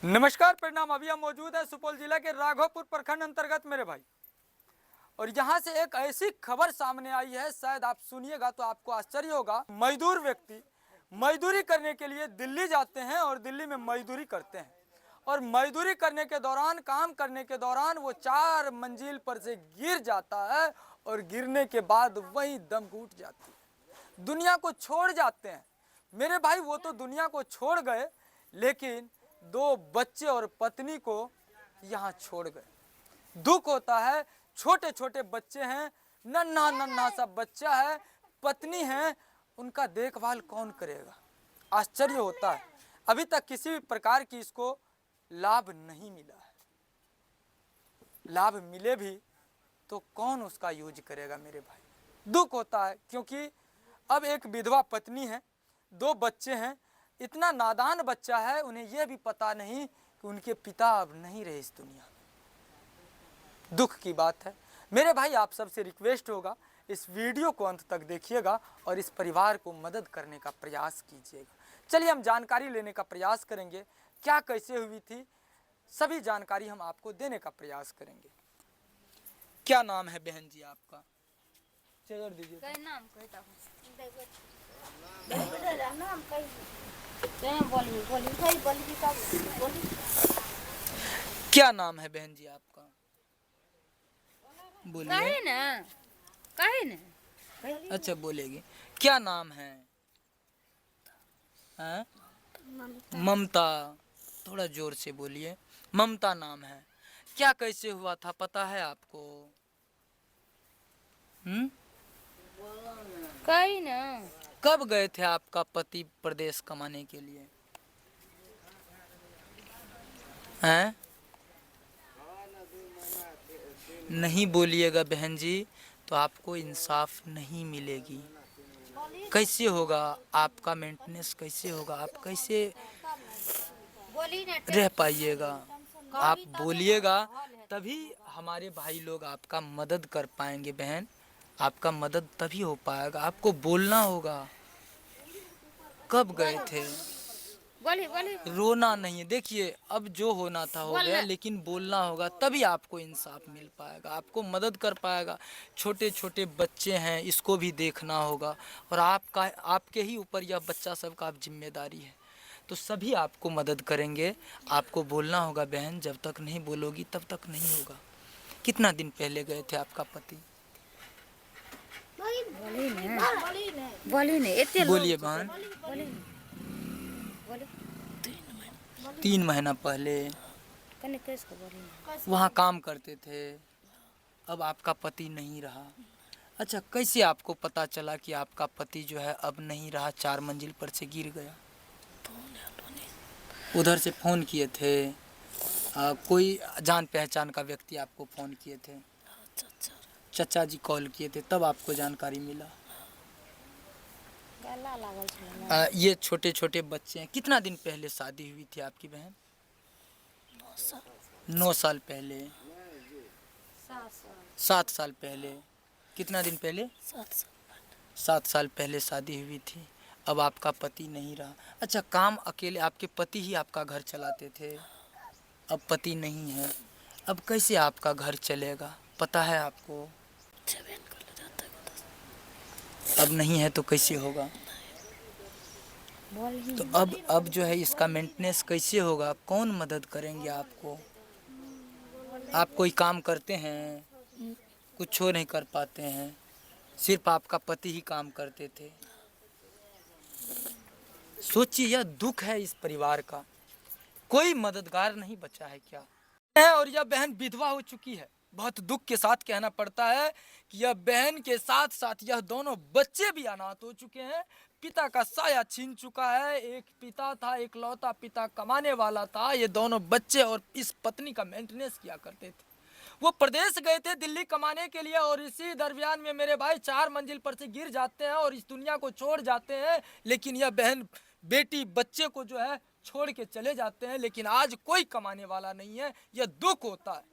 नमस्कार प्रणाम। अभी हम मौजूद है सुपौल जिला के राघोपुर प्रखंड अंतर्गत मेरे भाई, और यहाँ से एक ऐसी खबर सामने आई है, शायद आप सुनिएगा तो आपको आश्चर्य होगा। मजदूर व्यक्ति मजदूरी करने के लिए दिल्ली जाते हैं और दिल्ली में मजदूरी करते हैं, और मजदूरी करने के दौरान, काम करने के दौरान वो 4 मंजिल पर से गिर जाता है, और गिरने के बाद वहीं दम घुट जाती है, दुनिया को छोड़ जाते हैं मेरे भाई। वो तो दुनिया को छोड़ गए, लेकिन 2 बच्चे और पत्नी को यहाँ छोड़ गए। दुख होता है, छोटे छोटे बच्चे हैं, नन्हा नन्हा सा बच्चा है, पत्नी है, उनका देखभाल कौन करेगा। आश्चर्य होता है, अभी तक किसी भी प्रकार की इसको लाभ नहीं मिला है। लाभ मिले भी तो कौन उसका यूज करेगा मेरे भाई। दुख होता है, क्योंकि अब एक विधवा पत्नी है, 2 बच्चे हैं। इतना नादान बच्चा है, उन्हें यह भी पता नहीं कि उनके पिता अब नहीं रहे इस दुनिया में। दुख की बात है मेरे भाई। आप सबसे रिक्वेस्ट होगा, इस वीडियो को अंत तक देखिएगा और इस परिवार को मदद करने का प्रयास कीजिएगा। चलिए हम जानकारी लेने का प्रयास करेंगे, क्या कैसे हुई थी, सभी जानकारी हम आपको देने का प्रयास करेंगे। क्या नाम है बहन जी आपका? चेयर दीजिए। नाम कहता क्या नाम है बहन जी आपका? बोलिए। काहे ना अच्छा बोलेगी। क्या नाम है? हाँ? ममता। थोड़ा जोर से बोलिए। ममता नाम है। क्या कैसे हुआ था पता है आपको? काहे ना कब गए थे आपका पति प्रदेश कमाने के लिए? हैं? नहीं बोलिएगा बहन जी तो आपको इंसाफ नहीं मिलेगी। कैसे होगा आपका मेंटेनेंस, कैसे होगा, आप कैसे रह पाइएगा? आप बोलिएगा तभी हमारे भाई लोग आपका मदद कर पाएंगे बहन। आपका मदद तभी हो पाएगा, आपको बोलना होगा। कब गए थे? बोली रोना नहीं है। देखिए अब जो होना था हो गया, लेकिन बोलना होगा तभी आपको इंसाफ मिल पाएगा, आपको मदद कर पाएगा। छोटे छोटे बच्चे हैं, इसको भी देखना होगा, और आपके ही ऊपर यह बच्चा सबका आप जिम्मेदारी है, तो सभी आपको मदद करेंगे। आपको बोलना होगा बहन, जब तक नहीं बोलोगी तब तक नहीं होगा। कितना दिन पहले गए थे आपका पति? बोलिए बहन। 3 महीना पहले वहाँ काम करते थे, अब आपका पति नहीं रहा। अच्छा, कैसे आपको पता चला कि आपका पति जो है अब नहीं रहा, 4 मंजिल पर से गिर गया? उधर से फ़ोन किए थे? कोई जान पहचान का व्यक्ति आपको फ़ोन किए थे? चचा जी कॉल किए थे, तब आपको जानकारी मिला? ये छोटे छोटे बच्चे हैं। कितना दिन पहले शादी हुई थी आपकी बहन? 9 साल पहले। 7 साल पहले। कितना दिन पहले? 7 साल पहले शादी हुई थी। अब आपका पति नहीं रहा। अच्छा, काम अकेले आपके पति ही आपका घर चलाते थे, अब पति नहीं है, अब कैसे आपका घर चलेगा? पता है आपको? अब नहीं है तो कैसे होगा? तो अब जो है इसका मेंटेनेंस कैसे होगा? कौन मदद करेंगे आपको? आप कोई काम करते हैं? कुछ नहीं कर पाते हैं, सिर्फ आपका पति ही काम करते थे। सोचिए, यह दुख है इस परिवार का, कोई मददगार नहीं बचा है क्या है। और यह बहन विधवा हो चुकी है। बहुत दुख के साथ कहना पड़ता है कि यह बहन के साथ साथ यह दोनों बच्चे भी अनाथ हो चुके हैं। पिता का साया छीन चुका है। एक पिता था, एक लौता पिता कमाने वाला था। ये दोनों बच्चे और इस पत्नी का मेंटेनेंस किया करते थे। वो प्रदेश गए थे दिल्ली कमाने के लिए, और इसी दरमियान में मेरे भाई 4 मंजिल पर से गिर जाते हैं और इस दुनिया को छोड़ जाते हैं। लेकिन यह बहन बेटी बच्चे को जो है छोड़ के चले जाते हैं, लेकिन आज कोई कमाने वाला नहीं है। यह दुख होता है।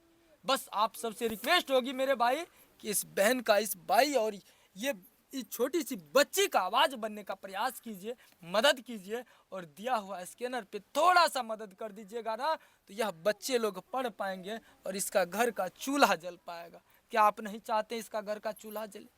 बस आप सबसे रिक्वेस्ट होगी मेरे भाई कि इस बहन का, इस भाई और ये इस छोटी सी बच्ची का आवाज बनने का प्रयास कीजिए, मदद कीजिए और दिया हुआ स्कैनर पे थोड़ा सा मदद कर दीजिएगा ना, तो यह बच्चे लोग पढ़ पाएंगे और इसका घर का चूल्हा जल पाएगा। क्या आप नहीं चाहते इसका घर का चूल्हा जले?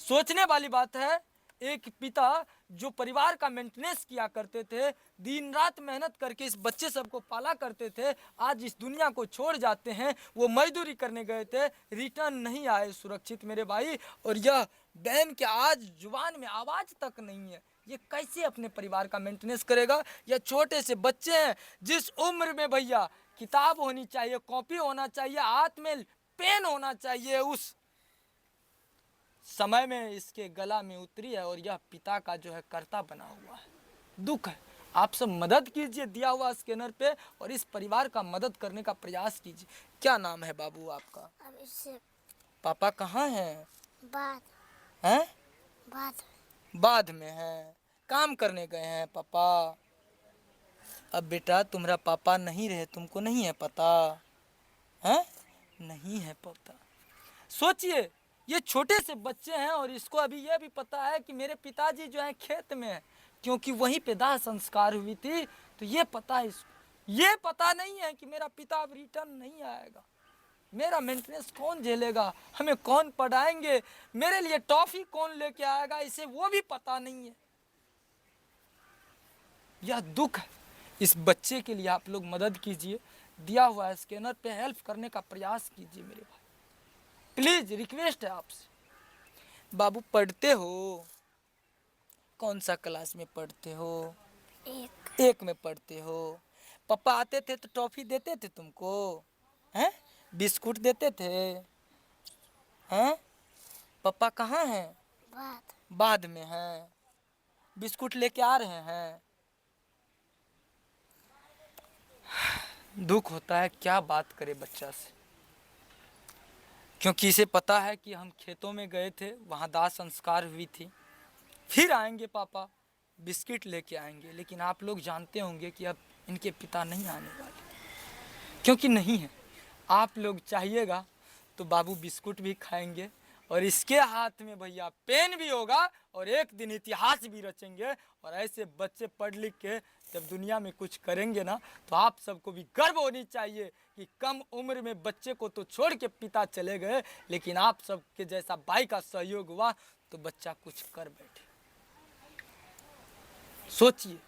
सोचने वाली बात है, एक पिता जो परिवार का मेंटेनेंस किया करते थे, दिन रात मेहनत करके इस बच्चे सबको पाला करते थे, आज इस दुनिया को छोड़ जाते हैं। वो मजदूरी करने गए थे, रिटर्न नहीं आए सुरक्षित मेरे भाई। और यह बहन के आज जुबान में आवाज तक नहीं है, ये कैसे अपने परिवार का मेंटेनेंस करेगा? यह छोटे से बच्चे हैं, जिस उम्र में भैया किताब होनी चाहिए, कॉपी होना चाहिए, हाथ में पेन होना चाहिए, उस समय में इसके गला में उतरी है और यह पिता का जो है कर्ता बना हुआ है। दुख है। आप सब मदद कीजिए दिया हुआ स्कैनर पे और इस परिवार का मदद करने का प्रयास कीजिए। क्या नाम है बाबू आपका? अभिषेक। पापा कहाँ हैं? बाद हैं? बाद बाद में हैं, काम करने गए हैं पापा। अब बेटा तुम्हारा पापा नहीं रहे, तुमको नहीं है पता? हैं? नहीं है पता। सोचिए, ये छोटे से बच्चे हैं और इसको अभी ये भी पता है कि मेरे पिताजी जो हैं खेत में हैं, क्योंकि वहीं पे दाह संस्कार हुई थी, तो ये पता है इसको। ये पता नहीं है कि मेरा पिता अब रिटर्न नहीं आएगा, मेरा मेंटेनेंस कौन झेलेगा, हमें कौन पढ़ाएंगे, मेरे लिए टॉफी कौन लेके आएगा, इसे वो भी पता नहीं है। यह दुख है। इस बच्चे के लिए आप लोग मदद कीजिए, दिया हुआ स्कैनर पे हेल्प करने का प्रयास कीजिए मेरे भाई, प्लीज रिक्वेस्ट है आपसे। बाबू पढ़ते हो? कौन सा क्लास में पढ़ते हो? एक में पढ़ते हो। पापा आते थे तो टॉफी देते थे तुमको? हैं? बिस्कुट देते थे? हैं? पापा कहाँ हैं? बाद में हैं। बिस्कुट लेके आ रहे हैं। दुख होता है, क्या बात करे बच्चा से, क्योंकि इसे पता है कि हम खेतों में गए थे, वहाँ दाह संस्कार हुई थी, फिर आएंगे पापा बिस्किट लेके आएंगे। लेकिन आप लोग जानते होंगे कि अब इनके पिता नहीं आने वाले, क्योंकि नहीं है। आप लोग चाहिएगा तो बाबू बिस्कुट भी खाएंगे और इसके हाथ में भैया पेन भी होगा और एक दिन इतिहास भी रचेंगे। और ऐसे बच्चे पढ़ लिख के जब दुनिया में कुछ करेंगे ना, तो आप सबको भी गर्व होनी चाहिए कि कम उम्र में बच्चे को तो छोड़ के पिता चले गए, लेकिन आप सबके जैसा भाई का सहयोग हुआ तो बच्चा कुछ कर बैठे। सोचिए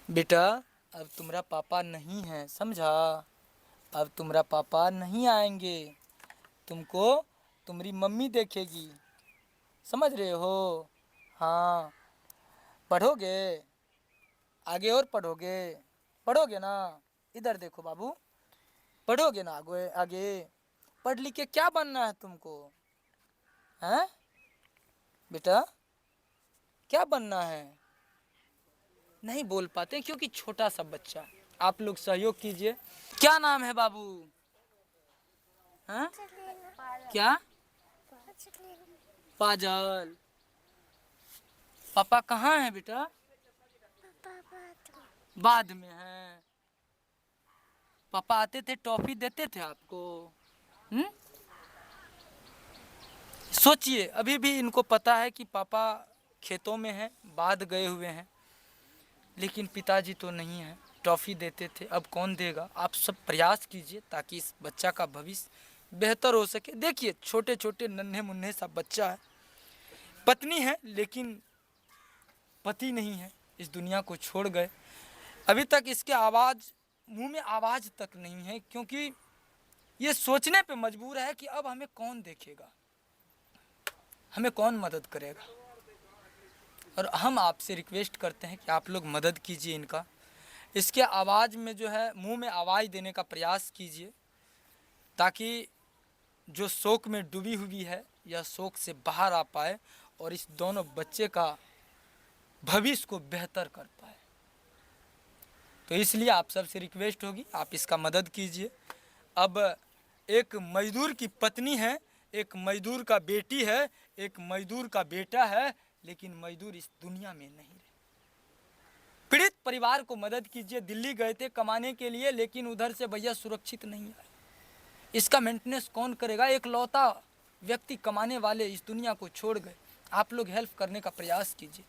बेटा, अब तुम्हारा पापा नहीं है, समझा? अब तुम्हारा पापा नहीं आएंगे, तुमको तुम्हारी मम्मी देखेगी, समझ रहे हो? हाँ, पढ़ोगे आगे और पढ़ोगे? पढ़ोगे ना? इधर देखो बाबू, पढ़ोगे ना आगे? आगे पढ़ लिख के क्या बनना है तुमको? हैं बेटा, क्या बनना है? नहीं बोल पाते क्योंकि छोटा सा बच्चा। आप लोग सहयोग कीजिए। क्या नाम है बाबू? हैं? क्या? पाजल। पापा कहाँ है बेटा? बाद में है। पापा आते थे टॉफी देते थे आपको? सोचिए, अभी भी इनको पता है कि पापा खेतों में हैं, बाद गए हुए हैं, लेकिन पिताजी तो नहीं है, टॉफी देते थे, अब कौन देगा? आप सब प्रयास कीजिए ताकि इस बच्चा का भविष्य बेहतर हो सके। देखिए छोटे छोटे नन्हे मुन्ने सा बच्चा है, पत्नी है लेकिन पति नहीं है, इस दुनिया को छोड़ गए। अभी तक इसके आवाज़, मुंह में आवाज़ तक नहीं है, क्योंकि ये सोचने पे मजबूर है कि अब हमें कौन देखेगा, हमें कौन मदद करेगा। और हम आपसे रिक्वेस्ट करते हैं कि आप लोग मदद कीजिए इनका, इसके आवाज़ में जो है मुंह में आवाज़ देने का प्रयास कीजिए, ताकि जो शोक में डूबी हुई है यह शोक से बाहर आ पाए और इस दोनों बच्चे का भविष्य को बेहतर कर पाए। तो इसलिए आप सबसे रिक्वेस्ट होगी, आप इसका मदद कीजिए। अब एक मजदूर की पत्नी है, एक मजदूर का बेटी है, एक मजदूर का बेटा है, लेकिन मजदूर इस दुनिया में नहीं रहे। पीड़ित परिवार को मदद कीजिए। दिल्ली गए थे कमाने के लिए, लेकिन उधर से भैया सुरक्षित नहीं आए, इसका मेंटेनेंस कौन करेगा? एक लौता व्यक्ति कमाने वाले इस दुनिया को छोड़ गए, आप लोग हेल्प करने का प्रयास कीजिए।